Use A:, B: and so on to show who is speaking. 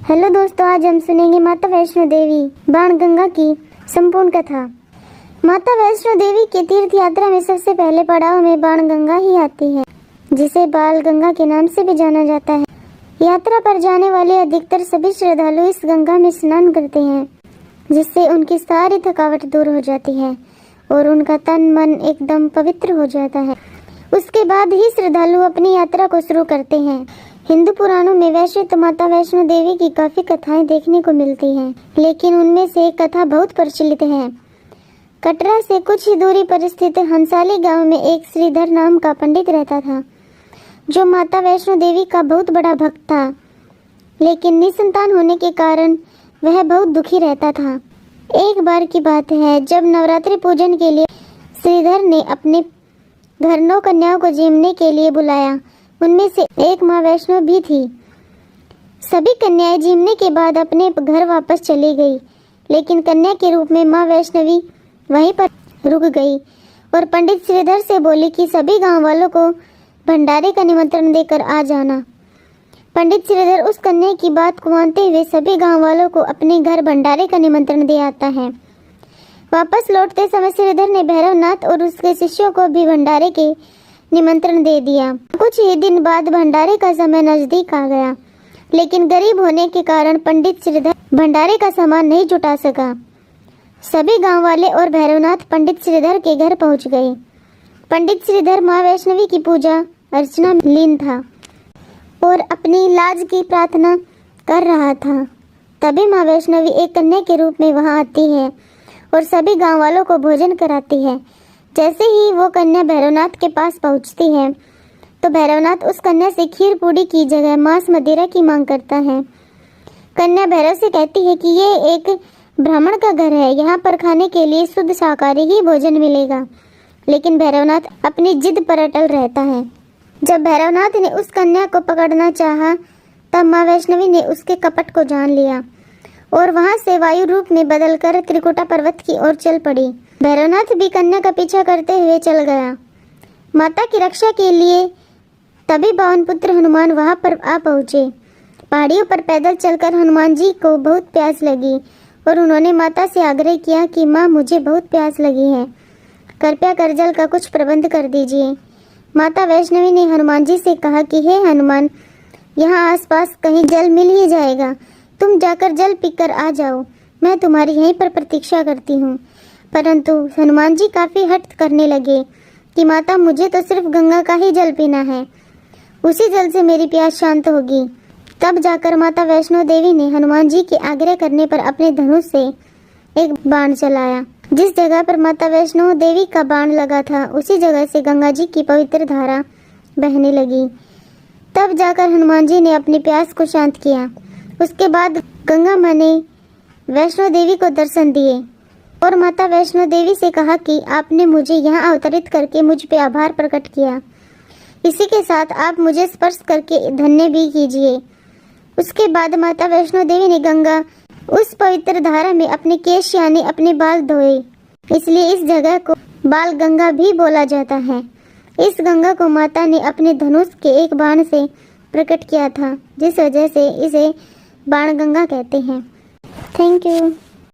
A: Hello दोस्तों, आज हम सुनेंगे माता वैष्णो देवी बाणगंगा की संपूर्ण कथा। माता वैष्णो देवी के तीर्थ यात्रा में सबसे पहले पड़ाव में बाणगंगा ही आती है, जिसे बाल गंगा के नाम से भी जाना जाता है। यात्रा पर जाने वाले अधिकतर सभी श्रद्धालु इस गंगा में स्नान करते हैं, जिससे उनकी सारी थकावट दूर हो जाती है और उनका तन मन एकदम पवित्र हो जाता है। उसके बाद ही श्रद्धालु अपनी यात्रा को शुरू करते हैं। हिंदू पुराणों में वैसे तो माता वैष्णो देवी की काफी कथाएं देखने को मिलती हैं, लेकिन उनमें से एक कथा बहुत प्रचलित है। कटरा से कुछ ही दूरी पर स्थित हंसाली गांव में एक श्रीधर नाम का पंडित रहता था, जो माता वैष्णो देवी का बहुत बड़ा भक्त था। लेकिन निसंतान होने के कारण वह बहुत दुखी रहता था। एक बार की बात है, जब नवरात्रि पूजन के लिए श्रीधर ने अपने घर 9 कन्याओं को जीमने के लिए बुलाया। उनमें से एक माँ वैष्णो भी थी। सभी कन्याएं जीमने के बाद अपने घर वापस चली गई, लेकिन कन्या के रूप में माँ वैष्णवी वहीं पर रुक गई और पंडित श्रीधर से बोली कि सभी गांव वालों को भंडारे का निमंत्रण देकर आ जाना। पंडित श्रीधर उस कन्या की बात को मानते हुए सभी गांव वालों को अपने घर भंडारे का निमंत्रण दे आता है। वापस लौटते समय श्रीधर ने भैरवनाथ और उसके शिष्यों को भी भंडारे के निमंत्रण दे दिया। कुछ ही दिन बाद भंडारे का समय नजदीक आ गया, लेकिन गरीब होने के कारण पंडित श्रीधर भंडारे का सामान नहीं जुटा सका। सभी गांव वाले और भैरवनाथ पंडित श्रीधर के घर पहुंच गए। पंडित श्रीधर माँ वैष्णवी की पूजा अर्चना में लीन था और अपनी लाज की प्रार्थना कर रहा था। तभी माँ वैष्णवी एक कन्या के रूप में वहां आती है और सभी गांव वालों को भोजन कराती है। जैसे ही वो कन्या भैरवनाथ के पास पहुंचती है, तो भैरवनाथ उस कन्या से खीर पूड़ी की जगह मांस मदिरा की मांग करता है। कन्या भैरव से कहती है कि ये एक ब्राह्मण का घर है, यहाँ पर खाने के लिए शुद्ध शाकाहारी ही भोजन मिलेगा। लेकिन भैरवनाथ अपनी जिद पर अटल रहता है। जब भैरवनाथ ने उस कन्या को पकड़ना चाहा, तब माँ वैष्णवी ने उसके कपट को जान लिया और वहां से वायु रूप में बदलकर त्रिकुटा पर्वत की ओर चल पड़ी। भैरवनाथ भी कन्या का पीछा करते हुए चल गया। माता की रक्षा के लिए तभी बावन पुत्र हनुमान वहां पर आ पहुंचे। पहाड़ियों पर पैदल चलकर हनुमान जी को बहुत प्यास लगी और उन्होंने माता से आग्रह किया कि माँ, मुझे बहुत प्यास लगी है, कृपया कर जल का कुछ प्रबंध कर दीजिए। माता वैष्णवी ने हनुमान जी से कहा कि हे हनुमान, यहाँ आसपास कहीं जल मिल ही जाएगा, तुम जाकर जल पीकर आ जाओ, मैं तुम्हारी यहीं पर प्रतीक्षा करती हूँ। परंतु हनुमान जी काफी हठ करने लगे कि माता, मुझे तो सिर्फ गंगा का ही जल पीना है, उसी जल से मेरी प्यास शांत होगी। तब जाकर माता वैष्णो देवी ने हनुमान जी के आग्रह करने पर अपने धनुष से एक बाण चलाया। जिस जगह पर माता वैष्णो देवी का बाण लगा था, उसी जगह से गंगा जी की पवित्र धारा बहने लगी। तब जाकर हनुमान जी ने अपनी प्यास को शांत किया। उसके बाद गंगा माँ ने वैष्णो देवी को दर्शन दिए और माता वैष्णो देवी से कहा कि आपने मुझे यहाँ अवतरित करके मुझ पे आभार प्रकट किया, इसी के साथ आप मुझे स्पर्श करके धन्य भी कीजिए। उसके बाद माता वैष्णो देवी ने गंगा उस पवित्र धारा में अपने केश यानी अपने बाल धोए, इसलिए इस जगह को बाल गंगा भी बोला जाता है। इस गंगा को माता ने अपने धनुष के एक बाण से प्रकट किया था, जिस वजह से इसे बाण गंगा कहते हैं। Thank you.